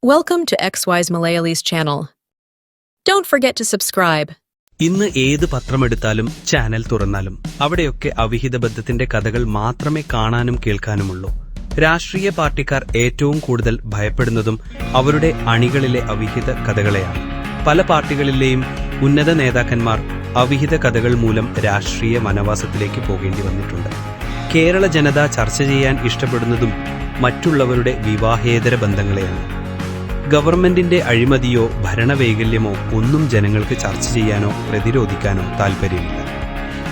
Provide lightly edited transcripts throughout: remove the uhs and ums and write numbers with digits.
Welcome to XY's Malayali's channel. Don't forget to subscribe. ഇന്ന് ഏത് പത്രമെടുത്താലും channel തുറന്നാലും അവിടെയൊക്കെ അവിഹിത ബന്ധത്തിന്റെ കഥകൾ മാത്രമേ കാണാനും കേൾക്കാനുമുള്ളൂ. രാഷ്ട്രീയ പാർട്ടിക്കാർ ഏറ്റവും കൂടുതൽ ഭയപ്പെടുന്നതും അവരുടെ അണികളിലെ അവിഹിത കഥകളെയാണ്. പല പാർട്ടികളിലെയും ഉന്നത നേതാക്കന്മാർ അവിഹിത കഥകൾ മൂലം രാഷ്ട്രീയ വനവാസത്തിലേക്ക് പോകേണ്ടി വന്നിട്ടുണ്ട്. കേരള ജനത ചർച്ച ചെയ്യാൻ ഇഷ്ടപ്പെടുന്നതും മറ്റുള്ളവരുടെ വിവാഹേതര ബന്ധങ്ങളെയാണ്. ഗവൺമെന്റിന്റെ അഴിമതിയോ ഭരണവൈകല്യമോ ഒന്നും ജനങ്ങൾക്ക് ചർച്ച ചെയ്യാനോ പ്രതിരോധിക്കാനോ താൽപ്പര്യമില്ല.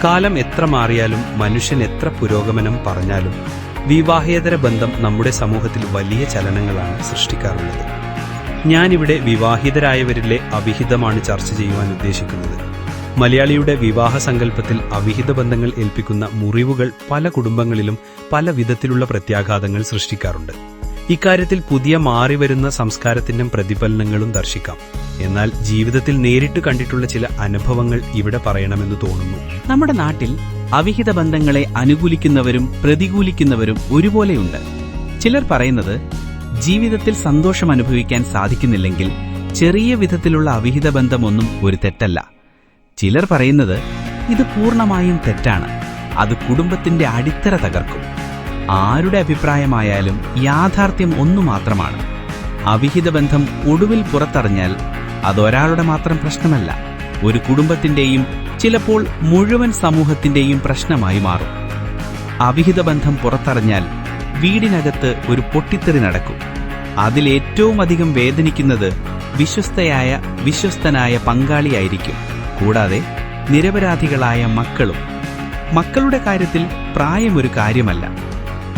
കാലം എത്ര മാറിയാലും മനുഷ്യൻ എത്ര പുരോഗമനം പറഞ്ഞാലും വിവാഹേതര ബന്ധം നമ്മുടെ സമൂഹത്തിൽ വലിയ ചലനങ്ങളാണ് സൃഷ്ടിക്കാറുള്ളത്. ഞാനിവിടെ വിവാഹിതരായവരിലെ അവിഹിതമാണ് ചർച്ച ചെയ്യുവാൻ ഉദ്ദേശിക്കുന്നത്. മലയാളിയുടെ വിവാഹ സങ്കല്പത്തിൽ അവിഹിത ബന്ധങ്ങൾ ഏൽപ്പിക്കുന്ന മുറിവുകൾ പല കുടുംബങ്ങളിലും പല വിധത്തിലുള്ള പ്രത്യാഘാതങ്ങൾ സൃഷ്ടിക്കാറുണ്ട്. ഇക്കാര്യത്തിൽ പുതിയ മാറിവരുന്ന സംസ്കാരത്തിന്റെ പ്രതിഫലനങ്ങളും ദർശിക്കാം. എന്നാൽ ജീവിതത്തിൽ നേരിട്ട് കണ്ടിട്ടുള്ള ചില അനുഭവങ്ങൾ ഇവിടെ പറയണമെന്ന് തോന്നുന്നു. നമ്മുടെ നാട്ടിൽ അവിഹിത ബന്ധങ്ങളെ അനുകൂലിക്കുന്നവരും പ്രതികൂലിക്കുന്നവരും ഒരുപോലെയുണ്ട്. ചിലർ പറയുന്നത് ജീവിതത്തിൽ സന്തോഷം അനുഭവിക്കാൻ സാധിക്കുന്നില്ലെങ്കിൽ ചെറിയ വിധത്തിലുള്ള അവിഹിത ബന്ധമൊന്നും ഒരു തെറ്റല്ല. ചിലർ പറയുന്നത് ഇത് പൂർണ്ണമായും തെറ്റാണ്, അത് കുടുംബത്തിന്റെ അടിത്തറ തകർക്കും. ആരുടെ അഭിപ്രായമായാലും യാഥാർത്ഥ്യം ഒന്നു മാത്രമാണ്. അവിഹിത ബന്ധം ഒടുവിൽ പുറത്തറിഞ്ഞാൽ അതൊരാളുടെ മാത്രം പ്രശ്നമല്ല, ഒരു കുടുംബത്തിന്റെയും ചിലപ്പോൾ മുഴുവൻ സമൂഹത്തിന്റെയും പ്രശ്നമായി മാറും. അവിഹിത ബന്ധം പുറത്തറിഞ്ഞാൽ വീടിനകത്ത് ഒരു പൊട്ടിത്തെറി നടക്കും. അതിലേറ്റവും അധികം വേദനിക്കുന്നത് വിശ്വസ്തനായ പങ്കാളിയായിരിക്കും. കൂടാതെ നിരപരാധികളായ മക്കളും. മക്കളുടെ കാര്യത്തിൽ പ്രായം ഒരു കാര്യമല്ല.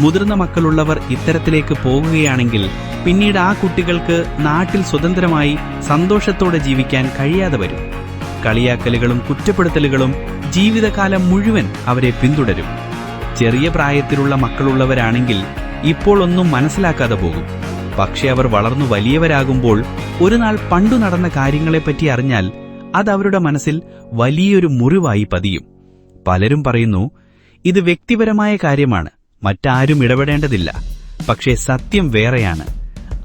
മുതിർന്ന മക്കളുള്ളവർ ഇത്തരത്തിലേക്ക് പോകുകയാണെങ്കിൽ പിന്നീട് ആ കുട്ടികൾക്ക് നാട്ടിൽ സ്വതന്ത്രമായി സന്തോഷത്തോടെ ജീവിക്കാൻ കഴിയാതെ വരും. കളിയാക്കലുകളും കുറ്റപ്പെടുത്തലുകളും ജീവിതകാലം മുഴുവൻ അവരെ പിന്തുടരും. ചെറിയ പ്രായത്തിലുള്ള മക്കളുള്ളവരാണെങ്കിൽ ഇപ്പോൾ ഒന്നും മനസ്സിലാക്കാതെ പോകും. പക്ഷെ അവർ വളർന്നു വലിയവരാകുമ്പോൾ ഒരു നാൾ പണ്ടു നടന്ന കാര്യങ്ങളെപ്പറ്റി അറിഞ്ഞാൽ അത് അവരുടെ മനസ്സിൽ വലിയൊരു മുറിവായി പതിയും. പലരും പറയുന്നു ഇത് വ്യക്തിപരമായ കാര്യമാണ്, മറ്റാരും ഇടപെടേണ്ടതില്ല. പക്ഷേ സത്യം വേറെയാണ്.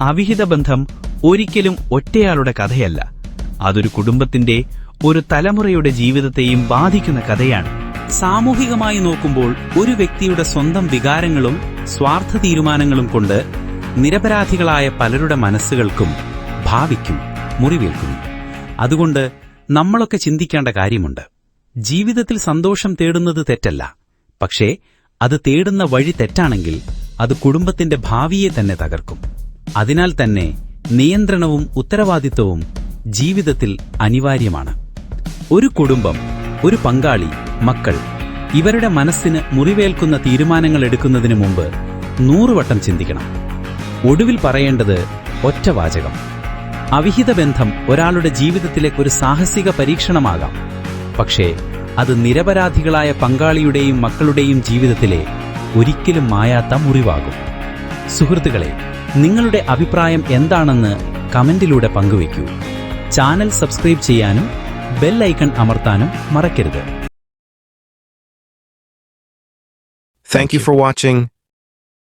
അവിഹിത ബന്ധം ഒരിക്കലും ഒറ്റയാളുടെ കഥയല്ല, അതൊരു കുടുംബത്തിന്റെ, ഒരു തലമുറയുടെ ജീവിതത്തെയും ബാധിക്കുന്ന കഥയാണ്. സാമൂഹികമായി നോക്കുമ്പോൾ ഒരു വ്യക്തിയുടെ സ്വന്തം വികാരങ്ങളും സ്വാർത്ഥ തീരുമാനങ്ങളും കൊണ്ട് നിരപരാധികളായ പലരുടെ മനസ്സുകൾക്കും ഭാവിക്കും മുറിവേൽക്കുന്നു. അതുകൊണ്ട് നമ്മളൊക്കെ ചിന്തിക്കേണ്ട കാര്യമുണ്ട്. ജീവിതത്തിൽ സന്തോഷം തേടുന്നത് തെറ്റല്ല, പക്ഷേ അത് തേടുന്ന വഴി തെറ്റാണെങ്കിൽ അത് കുടുംബത്തിന്റെ ഭാവിയെ തന്നെ തകർക്കും. അതിനാൽ തന്നെ നിയന്ത്രണവും ഉത്തരവാദിത്വവും ജീവിതത്തിൽ അനിവാര്യമാണ്. ഒരു കുടുംബം, ഒരു പങ്കാളി, മക്കൾ, ഇവരുടെ മനസ്സിന് മുറിവേൽക്കുന്ന തീരുമാനങ്ങൾ എടുക്കുന്നതിന് മുമ്പ് 100 വട്ടം ചിന്തിക്കണം. ഒടുവിൽ പറയേണ്ടത് ഒറ്റ വാചകം: അവിഹിത ബന്ധം ഒരാളുടെ ജീവിതത്തിലേക്കൊരു സാഹസിക പരീക്ഷണമാകാം, പക്ഷേ അത് നിരപരാധികളായ പങ്കാളിയുടെയും മക്കളുടെയും ജീവിതത്തിലെ ഒരിക്കലും മായാത്ത മുറിവാകും. സുഹൃത്തുക്കളെ, നിങ്ങളുടെ അഭിപ്രായം എന്താണെന്ന് കമന്റിലൂടെ പങ്കുവയ്ക്കൂ. ചാനൽ സബ്സ്ക്രൈബ് ചെയ്യാനും ബെൽ ഐക്കൺ അമർത്താനും മറക്കരുത്. Thank you for watching.